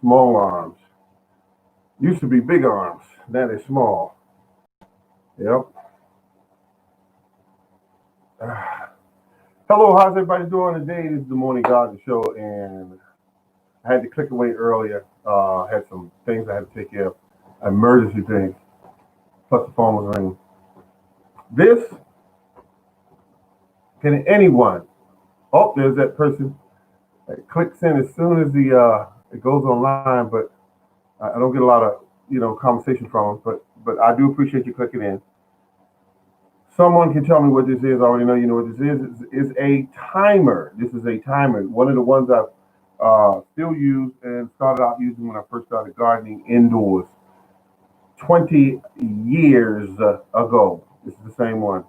Small arms. Used to be big arms. Now they're small. Yep. Hello, how's everybody doing today? This is the Morning Garden Show, and I had to click away earlier. Had some things I had to take care of, emergency things. Plus the phone was ringing. This can anyone? Oh, there's that person that clicks in as soon as the it goes online, but I don't get a lot of conversation from them. But I do appreciate you clicking in. Someone can tell me what this is. I already know you know what this is. It's a timer. This is a timer. One of the ones I've still use and started out using when I first started gardening indoors 20 years ago. This is the same one.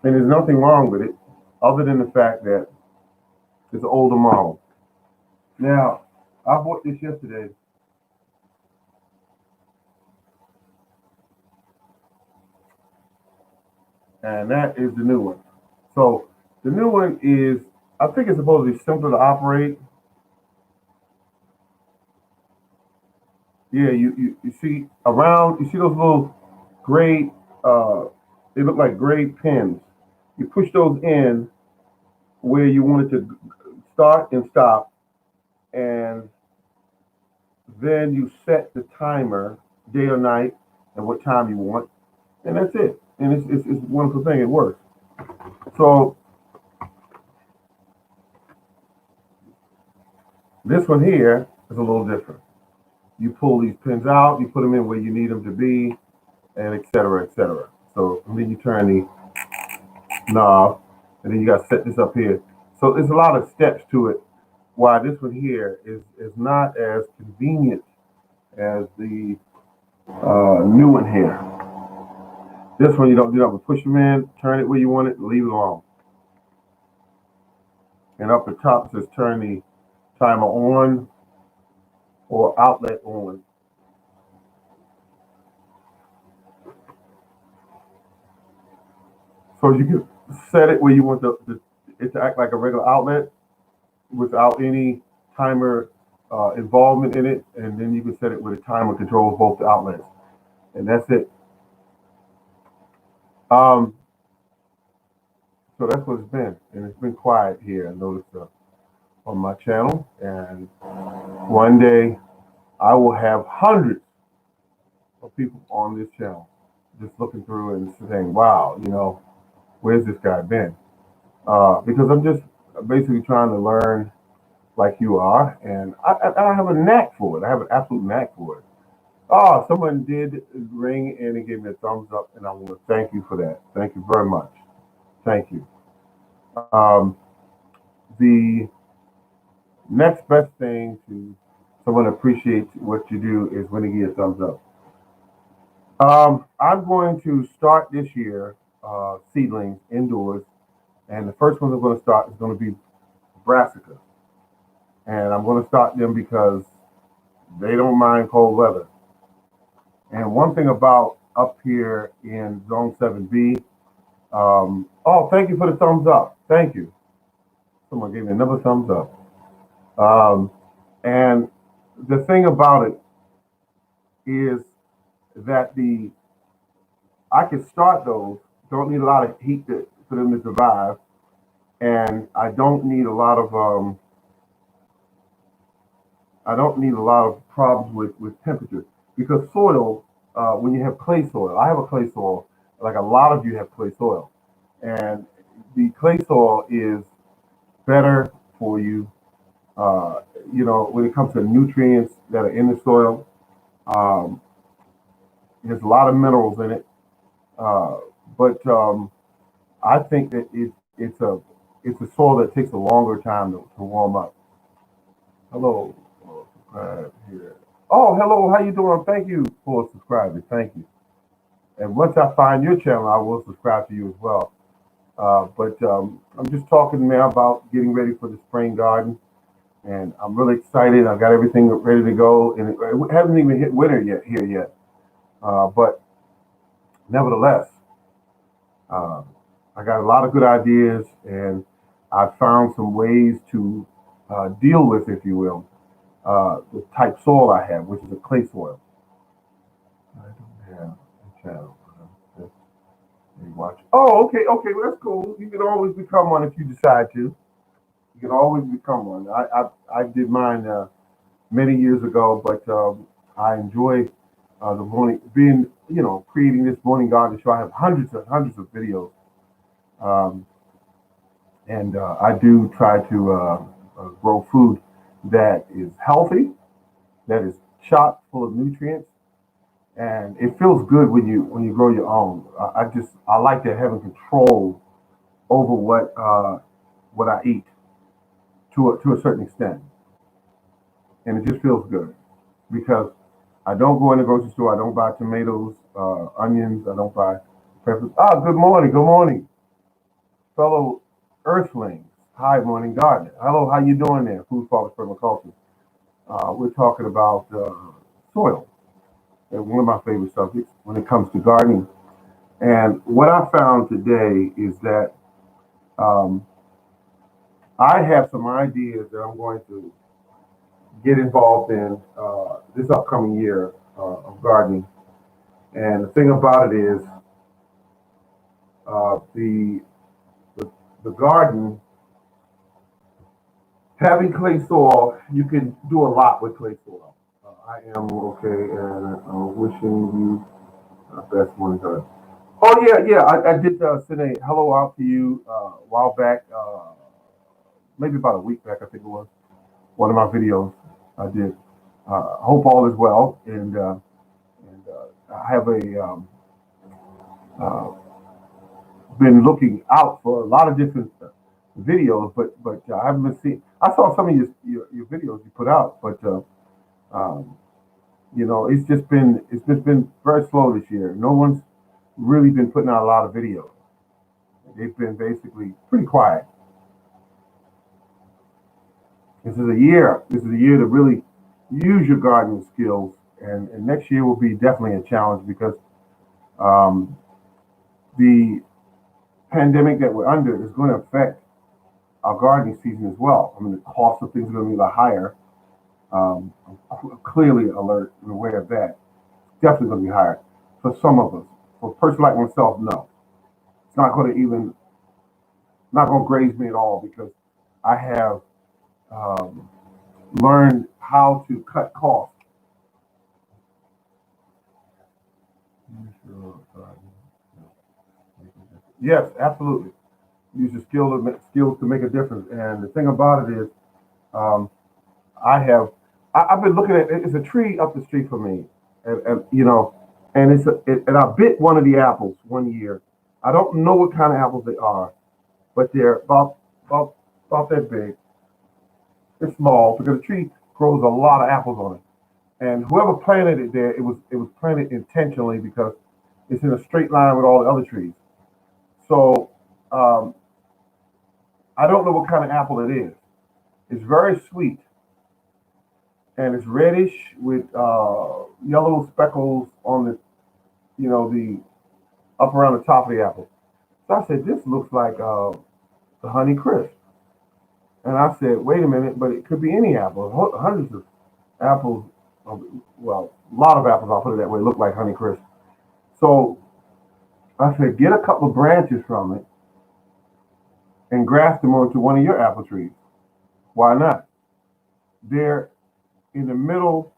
And there's nothing wrong with it other than the fact that it's an older model. Now, I bought this yesterday. And that is the new one. So the new one is, I think it's supposed to be simpler to operate. Yeah, you see around, you see those little gray, they look like gray pins. You push those in where you want it to start and stop, and then you set the timer, day or night, and what time you want, and that's it. And it's a wonderful thing. It works. So this one here is a little different. You pull these pins out, you put them in where you need them to be, and et cetera, et cetera. So and then you turn the knob, and then you got to set this up here. So there's a lot of steps to it. Why this one here is not as convenient as the new one here. This one you don't do nothing. Push them in, turn it where you want it, and leave it alone. And up at top it says turn the timer on or outlet on. So you can set it where you want it to act like a regular outlet without any timer involvement in it, and then you can set it where the timer controls both the outlets, and that's it. Um, so that's what it's been, and it's been quiet here. I noticed on my channel, and one day I will have hundreds of people on this channel just looking through and saying, "Wow, where's this guy been?" Because I'm just basically trying to learn like you are, and I have a knack for it. I have an absolute knack for it. Oh, someone did ring in and gave me a thumbs up, and I want to thank you for that. Thank you very much. Thank you. Um, the next best thing to someone appreciate what you do is when they give you a thumbs up. I'm going to start this year seedlings indoors, and the first one I'm going to start is going to be brassicas. And I'm going to start them because they don't mind cold weather. And one thing about up here in Zone 7B, oh, thank you for the thumbs up. Thank you. Someone gave me another thumbs up. And the thing about it is that I can start those, don't need a lot of heat for them to survive, and I don't need a lot of problems with temperature, because soil, when you have clay soil, I have a clay soil, like a lot of you have clay soil, and the clay soil is better for you, when it comes to nutrients that are in the soil. Um, there's a lot of minerals in it, but I think that it's a soil that takes a longer time to warm up. Hello. Here. Oh, hello. How you doing? Thank you for subscribing. Thank you. And once I find your channel, I will subscribe to you as well. But I'm just talking now about getting ready for the spring garden, and I'm really excited. I've got everything ready to go, and it hasn't even hit winter yet. But nevertheless, uh, I got a lot of good ideas, and I found some ways to deal with, if you will, the type soil I have, which is a clay soil. I don't have a channel. You watch. Oh, okay, okay. Well, that's cool. You can always become one if you decide to. You can always become one. I did mine many years ago, but I enjoy the morning being, creating this morning garden show. I have hundreds of videos, um, and I do try to grow food that is healthy, that is chock full of nutrients, and it feels good when you grow your own. I like that having control over what I eat to a certain extent, and it just feels good because I don't go in the grocery store. I don't buy tomatoes, onions. I don't buy peppers. Ah, good morning, fellow Earthlings. Hi, morning gardener. Hello, how you doing there? Food farmers permaculture. We're talking about soil, and one of my favorite subjects when it comes to gardening. And what I found today is that um, I have some ideas that I'm going to get involved in this upcoming year of gardening. And the thing about it is, uh, the, the the garden having clay soil, you can do a lot with clay soil. I am okay, and wishing you best morning. Oh yeah, yeah. I did send a hello out to you a while back, maybe about a week back, I think it was. One of my videos I did. Hope all is well, and I have a uh, been looking out for a lot of different videos, but I haven't been seeing. I saw some of your videos you put out, but um, it's just been very slow this year. No one's really been putting out a lot of videos. They've been basically pretty quiet. This is a year to really use your gardening skills, and next year will be definitely a challenge because um, the pandemic that we're under is going to affect our gardening season as well. I mean, the cost of things are going to be a lot higher. I'm clearly alert and aware of that. Definitely going to be higher for some of us. For a person like myself, no, it's not going to graze me at all because I have um, learned how to cut costs. Yes, absolutely. Use your skills to make a difference. And the thing about it is, um, I have I've been looking at it's a tree up the street from me, and and and I bit one of the apples one year. I don't know what kind of apples they are, but they're about about that big. They're small because the tree grows a lot of apples on it. And whoever planted it there, it was planted intentionally because it's in a straight line with all the other trees. So um, I don't know what kind of apple it is. It's very sweet and it's reddish with yellow speckles on the up around the top of the apple. So I said, this looks like the Honey Crisp. And I said, wait a minute, but it could be any apple. Hundreds of apples, well, a lot of apples, I'll put it that way, look like Honey Crisp. So I said, get a couple of branches from it and graft them onto one of your apple trees. Why not? They're in the middle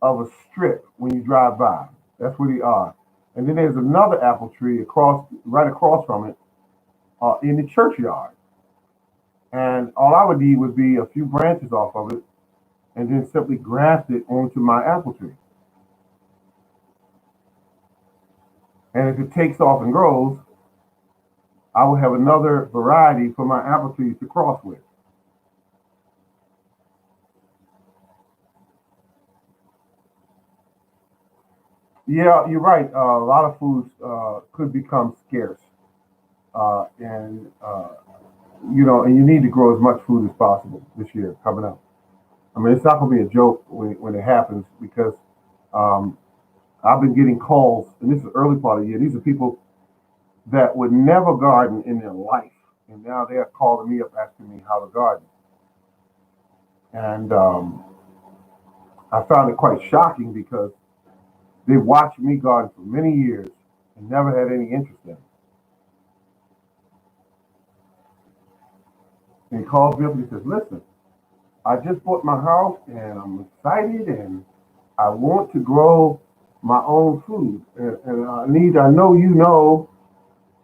of a strip when you drive by. That's where they are. And then there's another apple tree right across from it, in the churchyard. And all I would need would be a few branches off of it, and then simply graft it onto my apple tree. And if it takes off and grows, I will have another variety for my apple trees to cross with. Yeah, you're right. A lot of foods could become scarce, and you need to grow as much food as possible this year coming up. I mean, it's not going to be a joke when it happens because um, I've been getting calls, and this is the early part of the year. These are people that would never garden in their life, and now they're calling me up asking me how to garden. And I found it quite shocking because they watched me garden for many years and never had any interest in it. And he calls me up and he says, listen, I just bought my house and I'm excited and I want to grow my own food. And I know you know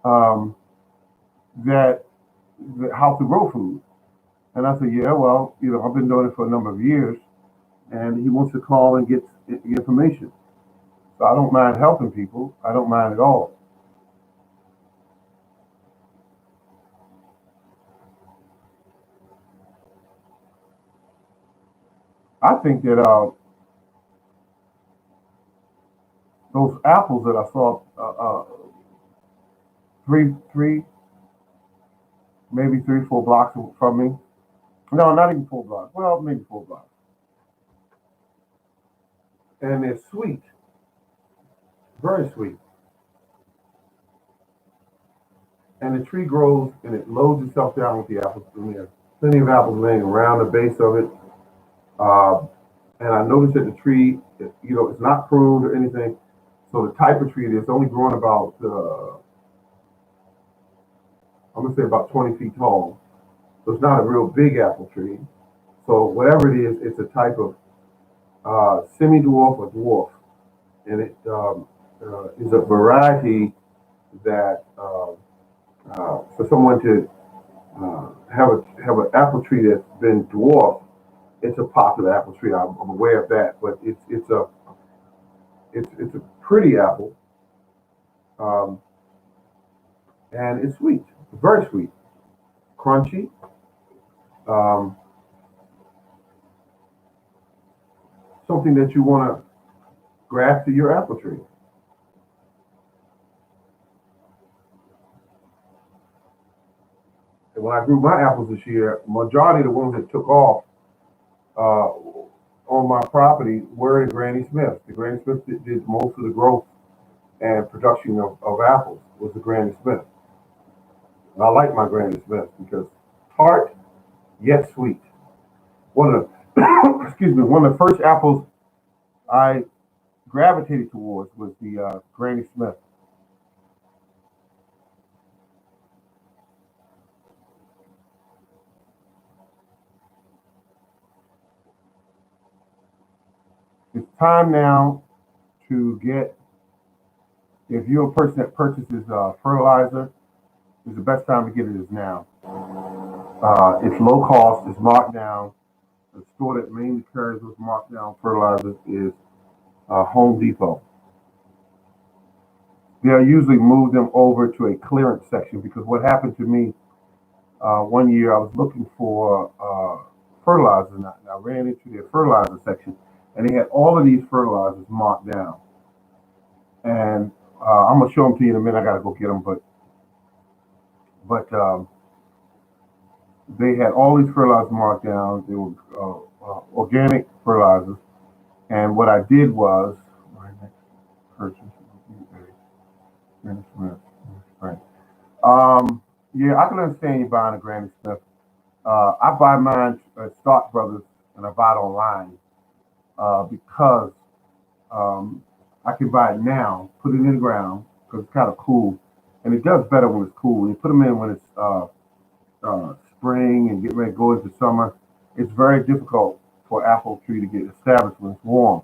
um, that, that how to grow food. And I said, yeah, well, I've been doing it for a number of years. And he wants to call and get the information. So I don't mind helping people. I don't mind at all. I think that those apples that I saw three, maybe 3, 4 blocks from me. No, not even 4 blocks. Well, maybe 4 blocks. And they're sweet, very sweet. And the tree grows and it loads itself down with the apples. And there's plenty of apples laying around the base of it. Uh, and I noticed that the tree, it's not pruned or anything. So the type of tree it is only growing about, I'm gonna say about 20 feet tall. So it's not a real big apple tree. So whatever it is, it's a type of semi-dwarf or dwarf, and it is a variety that for someone to have an apple tree that's been dwarfed, it's a popular apple tree. I'm aware of that, but it's a pretty apple, um, and it's sweet, very sweet, crunchy. Um, Something that you want to graft to your apple tree. And when I grew my apples this year, majority of the ones that took off uh, on my property were the Granny Smith. The Granny Smith did most of the growth and production of apples was the Granny Smith. And I like my Granny Smith because tart yet sweet. One of the excuse me, one of the first apples I gravitated towards was the Granny Smith. It's time now to get. If you're a person that purchases fertilizer, is the best time to get it is now. It's low cost. It's marked down. The store that mainly carries those marked down fertilizers is Home Depot. They'll usually move them over to a clearance section because what happened to me one year, I was looking for fertilizer and I ran into their fertilizer section and they had all of these fertilizers marked down. And I'm gonna show them to you in a minute. I gotta go get them, but they had all these fertilizers marked down. They were organic fertilizers. And what I did was my next purchase. Right. Yeah, I can understand you buying a Granny Smith. I buy mine at Stark Brothers and I buy it online because um, I can buy it now, put it in the ground because it's kind of cool, and it does better when it's cool. When you put them in when it's spring and get ready to go into summer, it's very difficult for apple tree to get established when it's warm.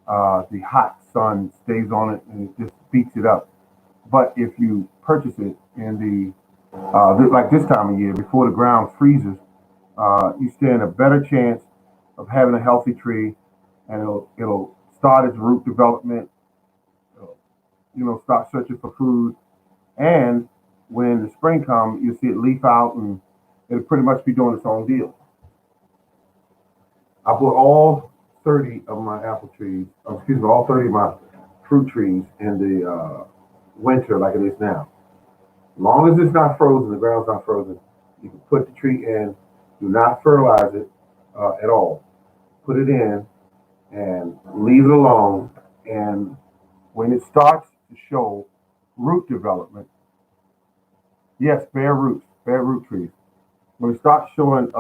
The hot sun stays on it and it just beats it up. But if you purchase it in like this time of year before the ground freezes, you stand a better chance of having a healthy tree, and it'll start its root development. It'll, start searching for food, and when the spring comes, you see it leaf out, and it'll pretty much be doing its own deal. I put all 30 of my apple trees, excuse me, all 30 of my fruit trees in the winter like it is now. As long as it's not frozen, the ground's not frozen, you can put the tree in. Do not fertilize it at all. Put it in and leave it alone. And when it starts to show root development, yes, bare root trees. When it starts showing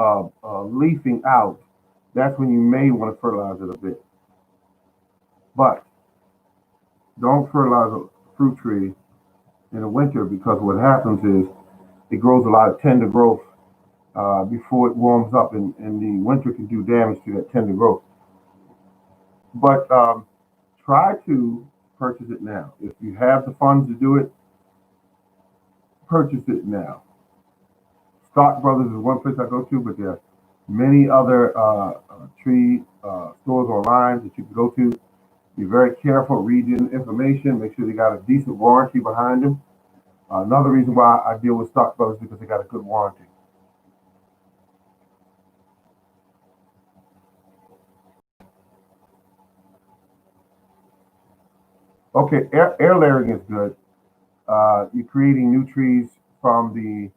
leafing out, that's when you may want to fertilize it a bit. But don't fertilize a fruit tree in the winter, because what happens is it grows a lot of tender growth before it warms up, and the winter can do damage to that tender growth. But try to purchase it now. If you have the funds to do it, purchase it now. Stock Brothers is one place I go to, but there are many other tree stores online that you can go to. Be very careful, read the information, make sure they got a decent warranty behind them. Another reason why I deal with Stock Brothers is because they got a good warranty. Okay, air layering is good. You're creating new trees from the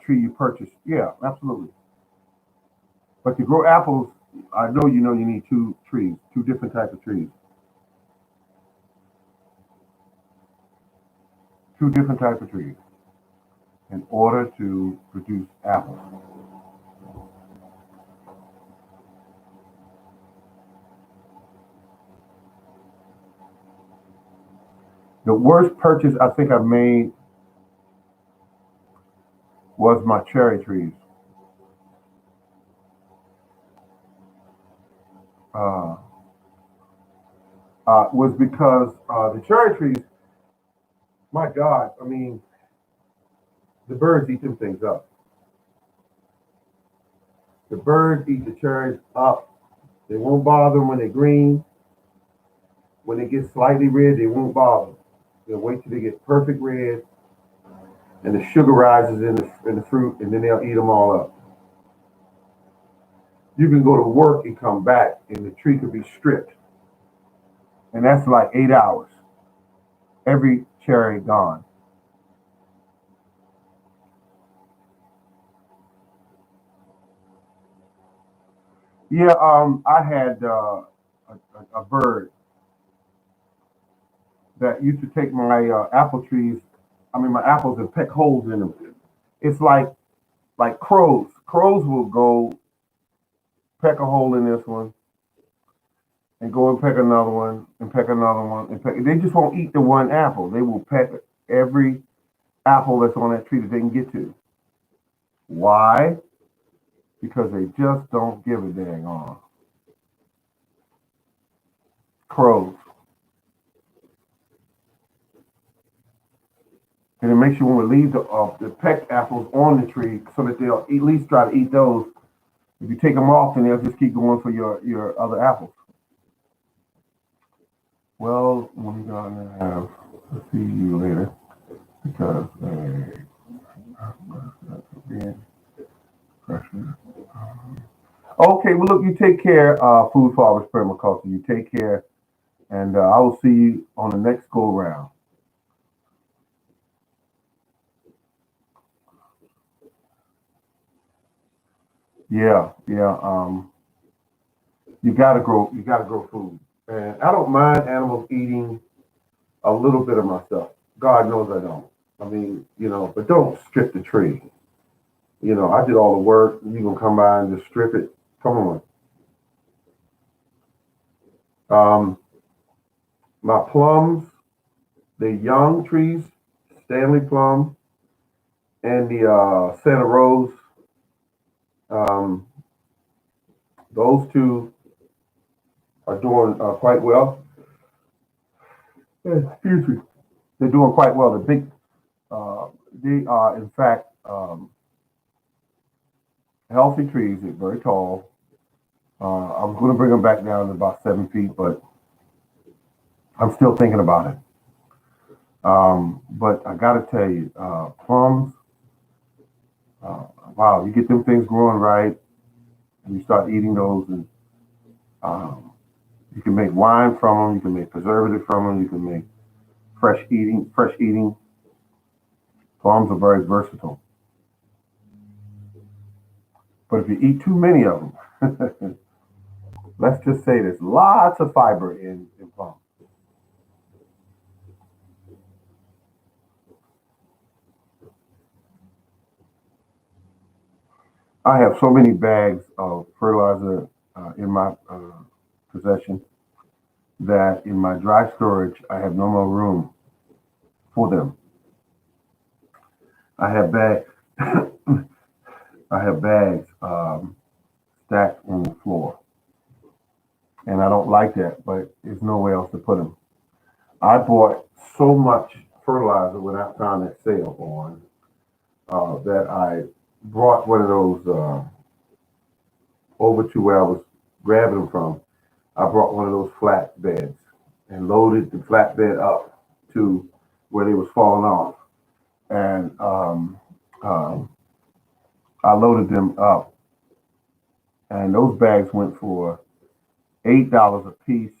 tree you purchased. Yeah, absolutely. But to grow apples, I know you need two trees, two different types of trees, two different types of trees in order to produce apples. The worst purchase I think I made was my cherry trees. Uh, was because the cherry trees, my God, I mean, the birds eat them things up. The birds eat the cherries up. They won't bother them when they're green. When they get slightly red, they won't bother them. They'll wait till they get perfect red, and the sugar rises in the fruit, and then they'll eat them all up. You can go to work and come back, and the tree could be stripped, and that's like 8 hours. Every cherry gone. Yeah, I had a bird that used to take my apple trees. I mean, my apples and peck holes in them. It's like crows. Crows will go peck a hole in this one and go and peck another one and peck another one and peck. They just won't eat the one apple. They will peck every apple that's on that tree that they can get to. Why? Because they just don't give a dang on. Crows. And it makes you want to leave the pecked apples on the tree so that they'll at least try to eat those. If you take them off, then they'll just keep going for your other apples. Well, we're gonna have to see you later because being pressure. Okay, well look, you take care, food farmers permaculture. You take care, and I will see you on the next go round. Yeah, yeah. You gotta grow food, and I don't mind animals eating a little bit of myself. God knows I don't. I mean, but don't strip the tree. I did all the work. You gonna come by and just strip it? Come on. My plums, the young trees, Stanley plum, and the Santa Rose. Um, those two are doing quite well. Excuse me. They're doing quite well. Uh, they are in fact healthy trees. They're very tall. I'm going to bring them back down to about 7 feet, but I'm still thinking about it. But I got to tell you, plums. Uh, wow, you get them things growing right, and you start eating those, and um, you can make wine from them. You can make preservative from them. You can make fresh eating. Fresh eating plums are very versatile. But if you eat too many of them, let's just say there's lots of fiber in plums. I have so many bags of fertilizer my dry storage, I have no more room for them. I have bags. I have bags stacked on the floor, and I don't like that. But there's nowhere else to put them. I bought so much fertilizer when I found that sale on that I brought one of those over to where I was grabbing them from. I brought one of those flat beds and loaded the flatbed up to where they was falling off, and um, I loaded them up, and those bags went for $8 a piece,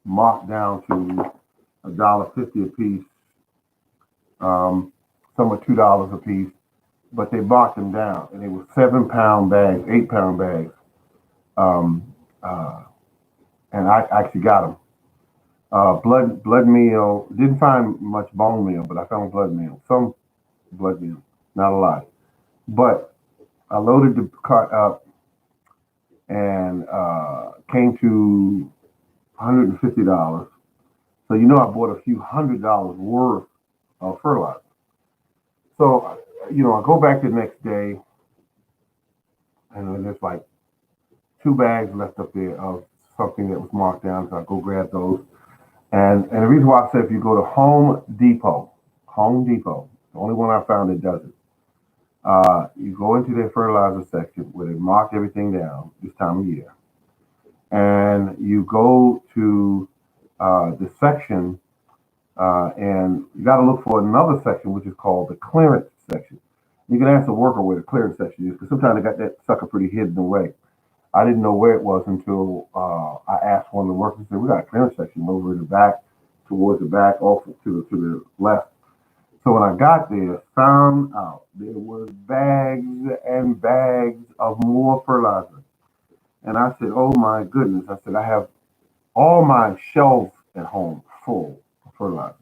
marked down to $1.50 a piece. Some were $2 a piece, but they marked them down, and they were 7-pound bags, 8-pound bags. Um, uh, and I actually got them. Blood meal. Didn't find much bone meal, but I found blood meal. Some blood meal, not a lot. But I loaded the cart up and came to $150. So I bought a few $100 worth of fertilizer. So I go back the next day, and then there's like 2 bags left up there of something that was marked down. So I go grab those. And the reason why I said if you go to Home Depot, the only one I found that does it. You go into their fertilizer section where they mark everything down this time of year, and you go to the section, and you got to look for another section which is called the clearance section. You can ask the worker where the clearance section is because sometimes they got that sucker pretty hidden away. I didn't know where it was until I asked one of the workers. Said, "We got a clearance section over in the back, towards the back, off to the left." So when I got there, found out there was bags and bags of more fertilizer. And I said, "Oh my goodness." I said, "I have all my shelves at home full of fertilizer.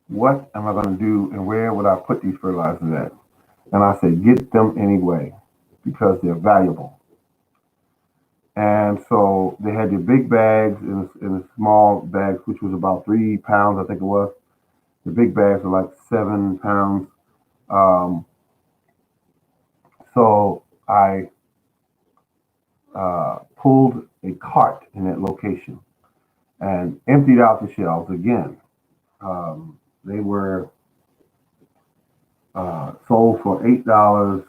What am I going to do and where would I put these fertilizers at?" And I said, "Get them anyway because they're valuable." And so they had the big bags and the small bags, which was about 3 pounds, I think it was. The big bags were like 7 pounds. Um, so I pulled a cart in that location and emptied out the shelves again. They were sold for $8,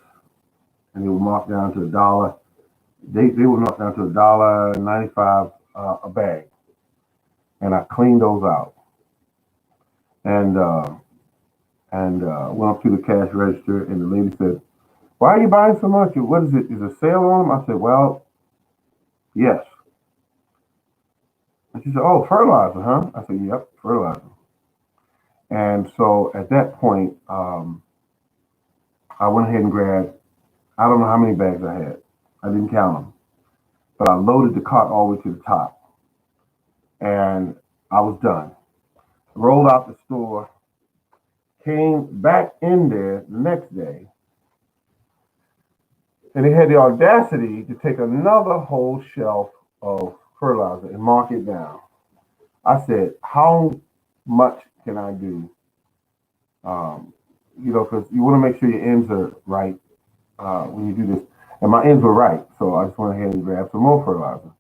and they were marked down to $1. They were marked down to $1.95 a bag, and I cleaned those out and went up to the cash register, and the lady said, "Why are you buying so much? What is it? Is a sale on them?" I said, "Well, yes." And she said, "Oh, fertilizer, huh?" I said, "Yep, fertilizer." And so at that point, I went ahead and grabbed, I don't know how many bags I had. I didn't count them. But I loaded the cart all the way to the top. And I was done. Rolled out the store, came back in there the next day, and they had the audacity to take another whole shelf of fertilizer and mark it down. I said, "How much can I do?" Because you want to make sure your ends are right when you do this. And my ends were right, so I just went ahead and grabbed some more fertilizer.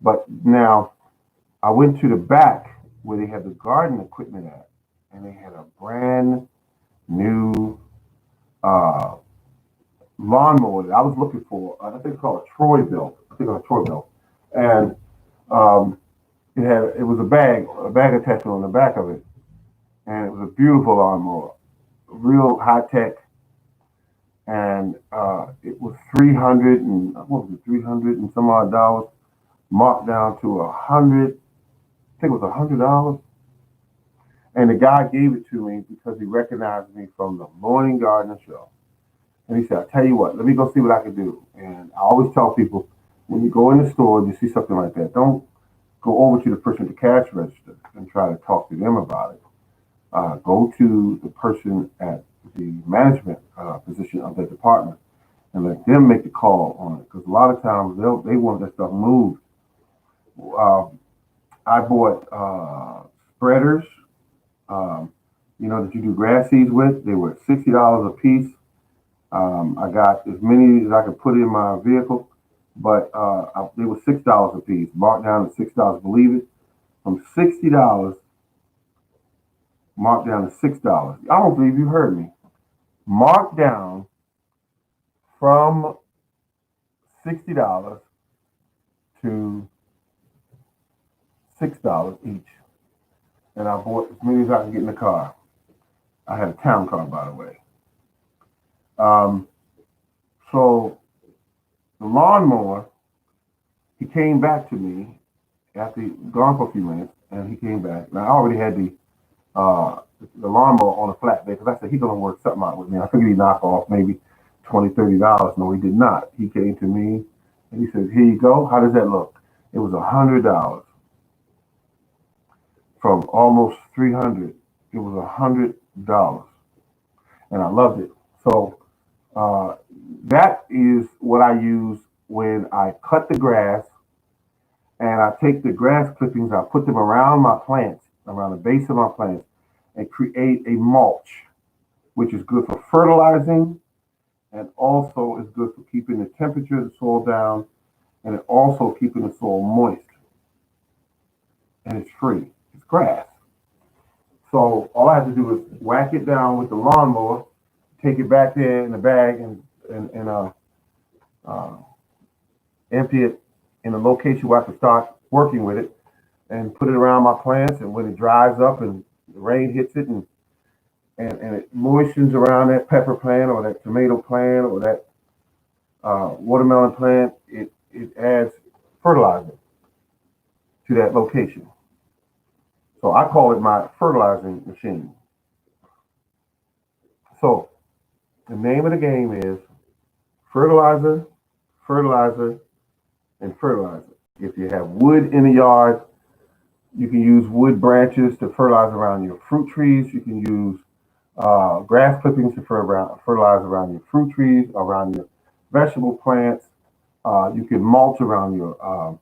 But now I went to the back where they had the garden equipment at, and they had a brand new uh, lawnmower that I was looking for. I think it's called a Troy belt. I think it was a Troy belt, and um, it was a bag attachment on the back of it, and it was a beautiful lawnmower, real high tech, and it was 300 and what was it, 300 and some odd dollars, marked down to 100. I think it was $100. And the guy gave it to me because he recognized me from the Morning Gardener show. And he said, "I tell you what, let me go see what I can do." And I always tell people, when you go in the store and you see something like that, don't go over to the person at the cash register and try to talk to them about it. Go to the person at the management position of the department and let them make the call on it. Because a lot of times they want that stuff moved. Uh, I bought spreaders, that you do grass seeds with. They were $60 a piece. I got as many as I could put in my vehicle, but they were $6 a piece, marked down to $6. Believe it, from $60 marked down to $6. I don't believe you heard me. Marked down from $60 to $6 each, and I bought as many as I could get in the car. I had a town car, by the way. Um, so the lawnmower, he came back to me after he'd gone for a few minutes, and he came back. And I already had the lawnmower on a flatbed because I said he's gonna work something out with me. I figured he'd knock off maybe $20, $30. No, he did not. He came to me and he said, "Here you go. How does that look?" It was $100 from almost 300. It was $100, and I loved it. So that is what I use when I cut the grass, and I take the grass clippings, I put them around my plants, around the base of my plants, and create a mulch, which is good for fertilizing and also is good for keeping the temperature of the soil down, and it also keeping the soil moist. And it's free. It's grass. So all I have to do is whack it down with the lawnmower, take it back there in the bag, and uh, empty it in a location where I can start working with it, and put it around my plants. And when it dries up and the rain hits it, and it moistens around that pepper plant or that tomato plant or that watermelon plant, it adds fertilizer to that location. So I call it my fertilizing machine. So the name of the game is fertilizer, fertilizer, and fertilizer. If you have wood in the yard, you can use wood branches to fertilize around your fruit trees. You can use grass clippings to fertilize around your fruit trees, around your vegetable plants. You can mulch around your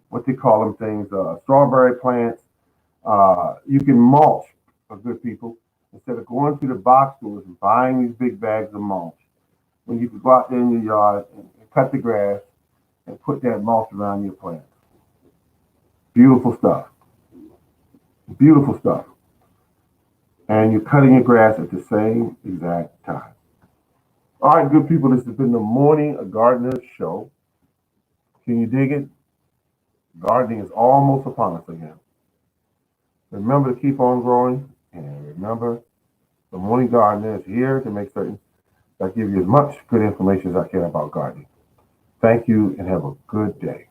what they call them things, strawberry plants. You can mulch, for good people, instead of going to the box stores and buying these big bags of mulch. When you can go out there in your yard and cut the grass and put that mulch around your plants. Beautiful stuff. Beautiful stuff. And you're cutting your grass at the same exact time. All right, good people, this has been the Morning Gardener's Show. Can you dig it? Gardening is almost upon us again. Remember to keep on growing, and remember, the Morning Gardener is here to make certain that I give you as much good information as I can about gardening. Thank you, and have a good day.